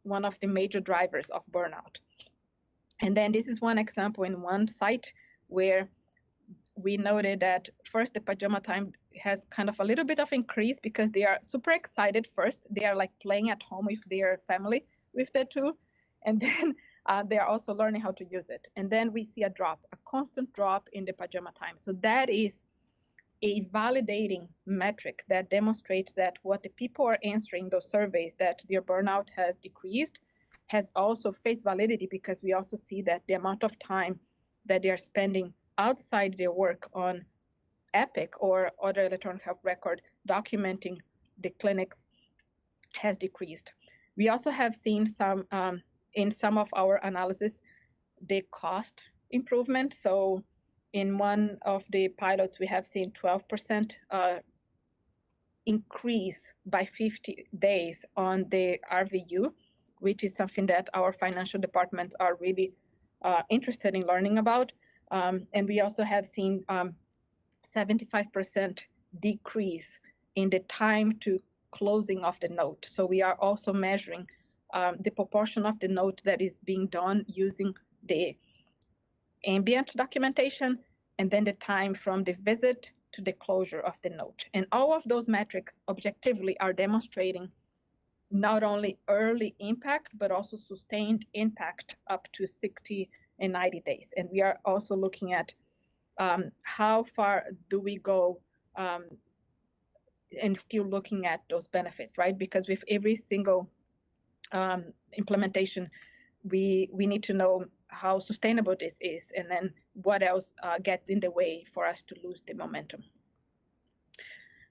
one of the major drivers of burnout. And then this is one example in one site where we noted that first the pajama time has kind of a little bit of increase because they are super excited first. They are like playing at home with their family with the tool. And then they are also learning how to use it. And then we see a constant drop in the pajama time. So that is a validating metric that demonstrates that what the people are answering those surveys, that their burnout has decreased, has also face validity, because we also see that the amount of time that they are spending outside their work on Epic or other electronic health record documenting the clinics has decreased. We also have seen some, in some of our analysis, the cost improvement. So in one of the pilots, we have seen 12% increase by 50 days on the RVU, which is something that our financial departments are really interested in learning about. And we also have seen 75% decrease in the time to closing of the note. So we are also measuring the proportion of the note that is being done using the ambient documentation, and then the time from the visit to the closure of the note. And all of those metrics objectively are demonstrating not only early impact, but also sustained impact up to 60 and 90 days. And we are also looking at how far do we go and still looking at those benefits, right? Because with every single implementation, we need to know how sustainable this is, and then what else gets in the way for us to lose the momentum.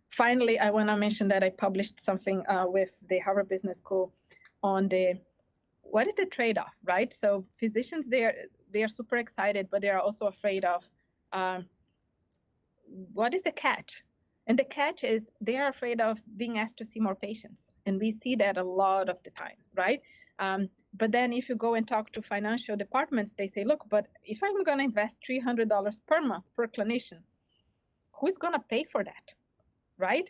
Finally, I want to mention that I published something with the Harvard Business School on what is the trade-off, right? So physicians, they are super excited, but they are also afraid of what is the catch? And the catch is they are afraid of being asked to see more patients. And we see that a lot of the times, right? But then if you go and talk to financial departments, they say, look, but if I'm going to invest $300 per month per clinician, who's going to pay for that, right?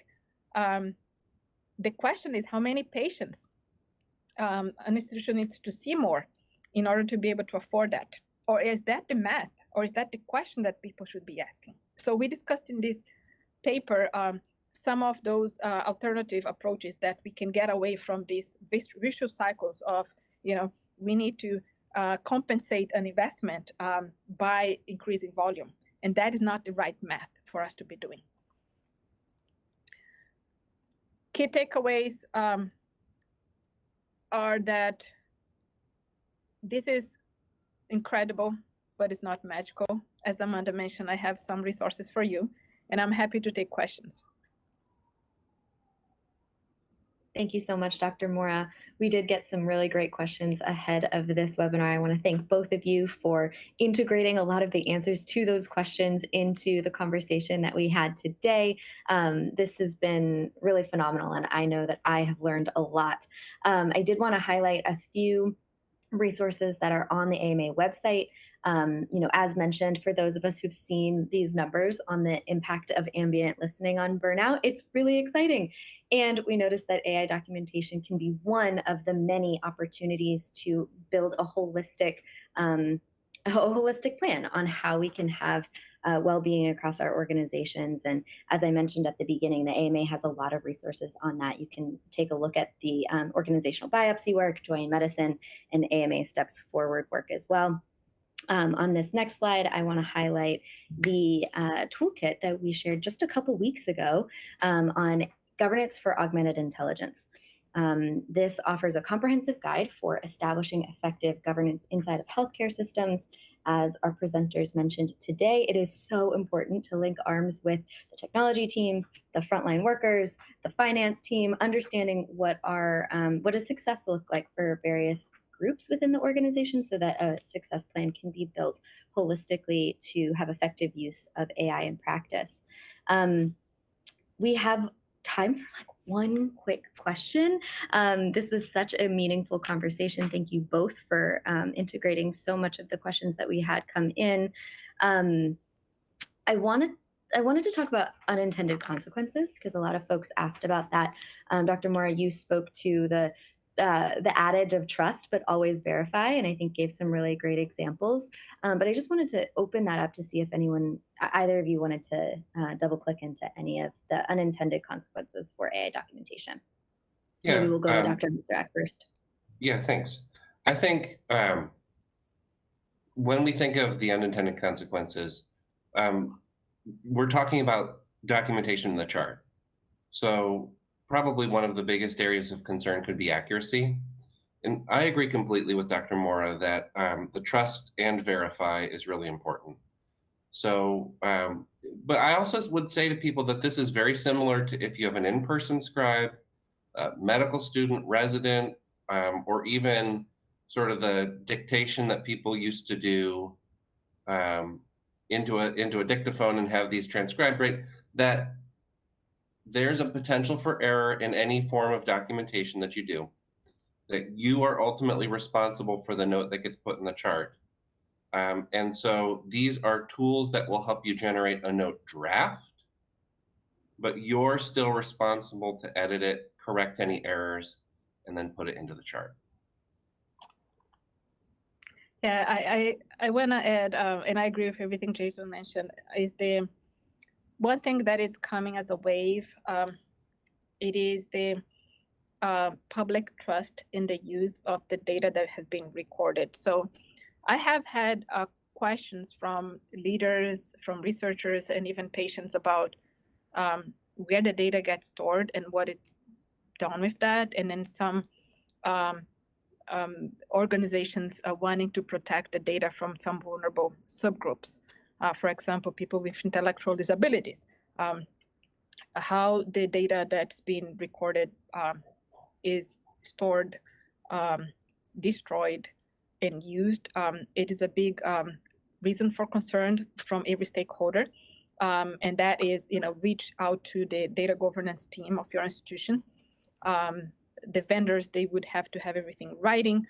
The question is how many patients an institution needs to see more in order to be able to afford that? Or is that the math? Or is that the question that people should be asking? So we discussed in this paper some of those alternative approaches that we can get away from these vicious cycles of, we need to compensate an investment by increasing volume. And that is not the right math for us to be doing. Key takeaways are that this is incredible, but it's not magical. As Amanda mentioned, I have some resources for you, and I'm happy to take questions. Thank you so much, Dr. Mora. We did get some really great questions ahead of this webinar. I want to thank both of you for integrating a lot of the answers to those questions into the conversation that we had today. This has been really phenomenal, and I know that I have learned a lot. I did want to highlight a few resources that are on the AMA website. As mentioned, for those of us who've seen these numbers on the impact of ambient listening on burnout, it's really exciting. And we noticed that AI documentation can be one of the many opportunities to build a holistic plan on how we can have well-being across our organizations. And as I mentioned at the beginning, the AMA has a lot of resources on that. You can take a look at the organizational biopsy work, Joy in Medicine, and AMA Steps Forward work as well. On this next slide, I want to highlight the toolkit that we shared just a couple weeks ago on governance for augmented intelligence. This offers a comprehensive guide for establishing effective governance inside of healthcare systems. As our presenters mentioned today, it is so important to link arms with the technology teams, the frontline workers, the finance team, understanding what does success look like for various groups within the organization so that a success plan can be built holistically to have effective use of AI in practice. We have time for one quick question. This was such a meaningful conversation. Thank you both for integrating so much of the questions that we had come in. I wanted to talk about unintended consequences because a lot of folks asked about that. Dr. Mora, you spoke to the adage of trust, but always verify, and I think gave some really great examples. But I just wanted to open that up to see if either of you wanted to double click into any of the unintended consequences for AI documentation. Yeah, maybe we'll go to Dr. Mizrak first. Yeah, thanks. I think when we think of the unintended consequences, we're talking about documentation in the chart. So probably one of the biggest areas of concern could be accuracy. And I agree completely with Dr. Mora that the trust and verify is really important. So, but I also would say to people that this is very similar to if you have an in-person scribe, medical student, resident, or even sort of the dictation that people used to do into a dictaphone and have these transcribed, right? That there's a potential for error in any form of documentation that you do, that you are ultimately responsible for the note that gets put in the chart. And so these are tools that will help you generate a note draft, but you're still responsible to edit it, correct any errors, and then put it into the chart. Yeah, I want to add, and I agree with everything Jason mentioned, is the one thing that is coming as a wave. It is the public trust in the use of the data that has been recorded. So I have had questions from leaders, from researchers, and even patients about where the data gets stored and what it's done with that. And then some organizations are wanting to protect the data from some vulnerable subgroups. For example, people with intellectual disabilities. How the data that's been recorded is stored, destroyed, and used. It is a big reason for concern from every stakeholder. And that is, reach out to the data governance team of your institution. The vendors, they would have to have everything in writing.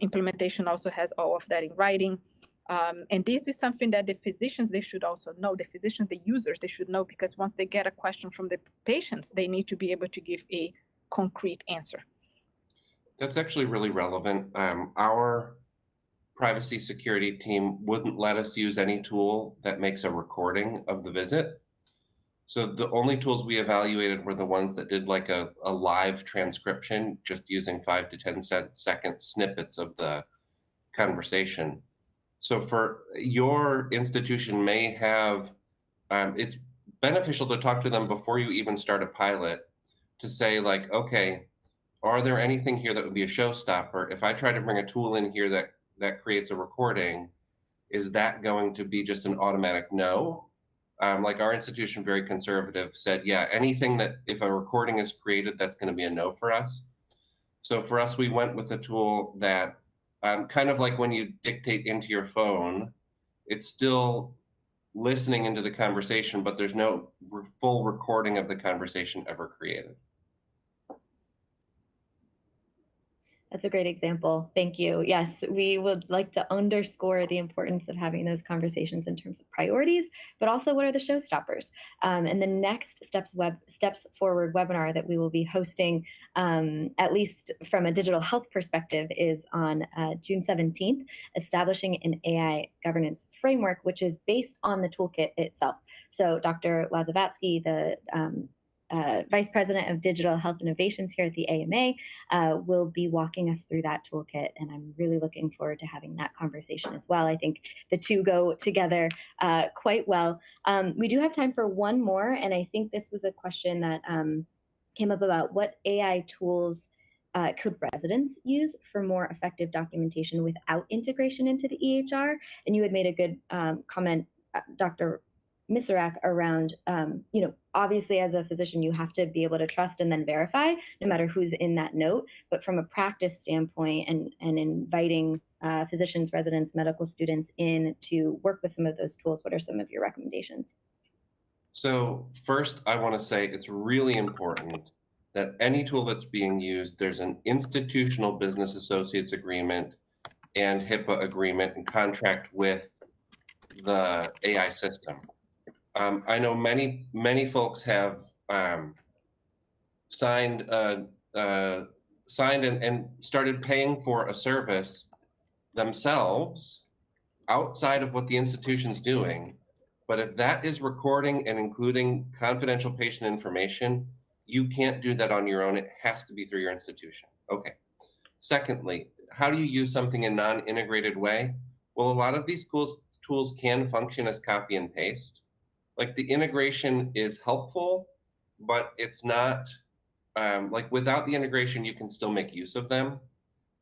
Implementation also has all of that in writing. And this is something that the physicians, they should also know. The physicians, the users, they should know, because once they get a question from the patients, they need to be able to give a concrete answer. That's actually really relevant. Our privacy security team wouldn't let us use any tool that makes a recording of the visit. So the only tools we evaluated were the ones that did like a live transcription, just using 5 to 10 second snippets of the conversation. So for your institution may have, it's beneficial to talk to them before you even start a pilot to say like, okay, are there anything here that would be a showstopper? If I try to bring a tool in here that creates a recording, is that going to be just an automatic no? Like our institution, very conservative, said, yeah, anything that if a recording is created, that's going to be a no for us. So for us, we went with a tool that kind of like when you dictate into your phone, it's still listening into the conversation, but there's no full recording of the conversation ever created. That's a great example. Thank you. Yes, we would like to underscore the importance of having those conversations in terms of priorities, but also what are the showstoppers. And the next Steps Forward webinar that we will be hosting, at least from a digital health perspective, is on June 17th, establishing an AI governance framework, which is based on the toolkit itself. So Dr. Lazovatsky, the Vice President of Digital Health Innovations here at the AMA, will be walking us through that toolkit, and I'm really looking forward to having that conversation as well. I think the two go together quite well. We do have time for one more, and I think this was a question that came up about what AI tools could residents use for more effective documentation without integration into the EHR? And you had made a good comment, Dr. Miserak, around, obviously as a physician, you have to be able to trust and then verify no matter who's in that note. But from a practice standpoint and inviting physicians, residents, medical students in to work with some of those tools, what are some of your recommendations? So first, I want to say it's really important that any tool that's being used, there's an institutional business associates agreement and HIPAA agreement and contract with the AI system. I know many folks have signed and started paying for a service themselves outside of what the institution's doing. But if that is recording and including confidential patient information, you can't do that on your own. It has to be through your institution. Okay. Secondly, how do you use something in a non-integrated way? Well, a lot of these tools can function as copy and paste. Like the integration is helpful, but it's not, like without the integration, you can still make use of them.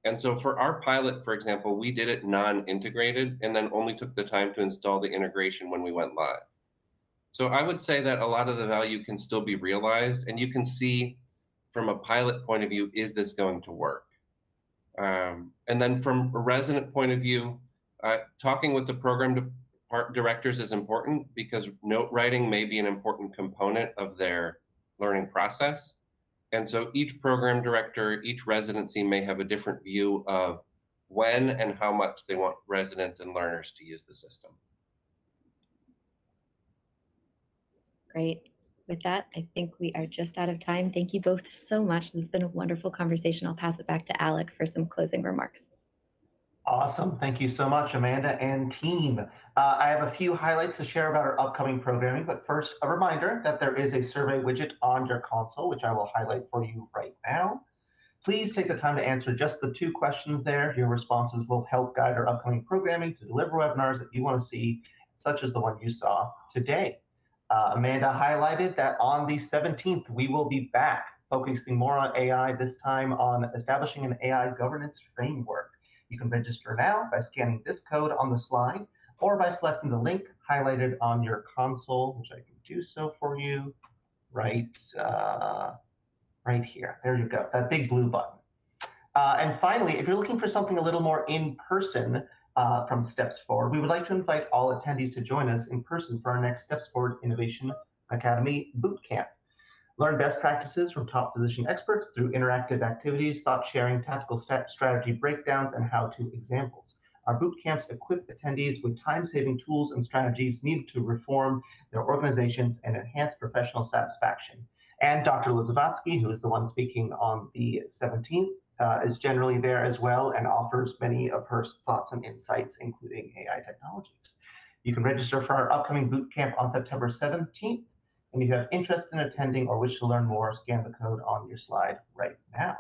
And so for our pilot, for example, we did it non-integrated and then only took the time to install the integration when we went live. So I would say that a lot of the value can still be realized, and you can see from a pilot point of view, is this going to work? And then from a resident point of view, talking with the program directors is important because note writing may be an important component of their learning process. And so each program director, each residency may have a different view of when and how much they want residents and learners to use the system. Great. With that, I think we are just out of time. Thank you both so much. This has been a wonderful conversation. I'll pass it back to Alec for some closing remarks. Awesome. Thank you so much, Amanda and team. I have a few highlights to share about our upcoming programming, but first, a reminder that there is a survey widget on your console, which I will highlight for you right now. Please take the time to answer just the 2 questions there. Your responses will help guide our upcoming programming to deliver webinars that you want to see, such as the one you saw today. Amanda highlighted that on the 17th, we will be back focusing more on AI, this time on establishing an AI governance framework. You can register now by scanning this code on the slide or by selecting the link highlighted on your console, which I can do so for you right here. There you go, that big blue button. And finally, if you're looking for something a little more in person from Steps Forward, we would like to invite all attendees to join us in person for our next Steps Forward Innovation Academy Bootcamp. Learn best practices from top physician experts through interactive activities, thought sharing, tactical strategy breakdowns, and how-to examples. Our boot camps equip attendees with time-saving tools and strategies needed to reform their organizations and enhance professional satisfaction. And Dr. Lazovatsky, who is the one speaking on the 17th, is generally there as well and offers many of her thoughts and insights, including AI technologies. You can register for our upcoming boot camp on September 17th And if you have interest in attending or wish to learn more, scan the code on your slide right now.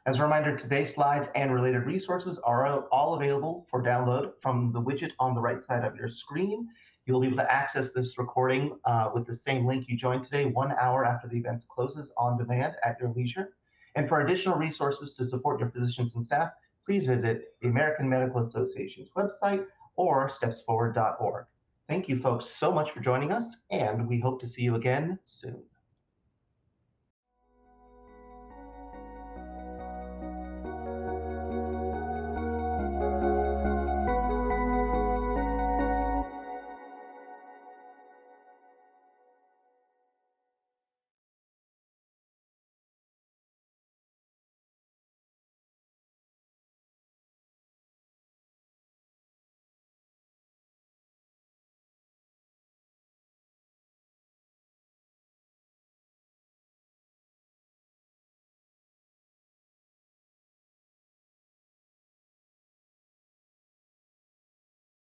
As a reminder, today's slides and related resources are all available for download from the widget on the right side of your screen. You'll be able to access this recording with the same link you joined today 1 hour after the event closes on demand at your leisure. And for additional resources to support your physicians and staff, please visit the American Medical Association's website or stepsforward.org. Thank you folks so much for joining us, and we hope to see you again soon.